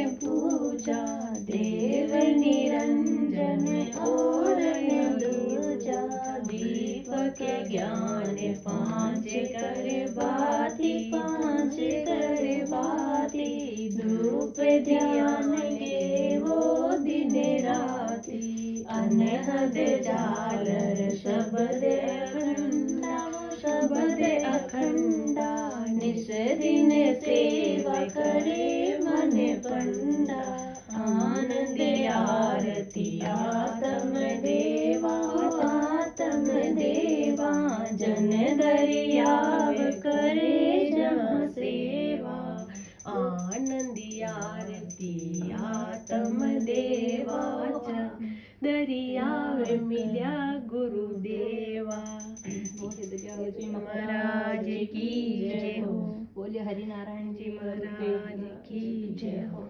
पूजा, देव निरंजन और न दूजा। दीपक ज्ञान पाँच कर बाती, पाँच कर बाती। धूप ध्यान के वो दिन राती। अनहद झालर शब्द अखंडा, शब्द अखंडा। निस दिन सेवा करे मन पंडा। आनंद आरती आत्म देवा, आत्म देवा। जन दरियाव करे जहाँ सेवा। आनंद आरती आत्म देवा। जन दरियाव मिल्या गुरुदेवा। बोले महाराज की जय हो। बोले हरि नारायण जी महाराज की जय हो।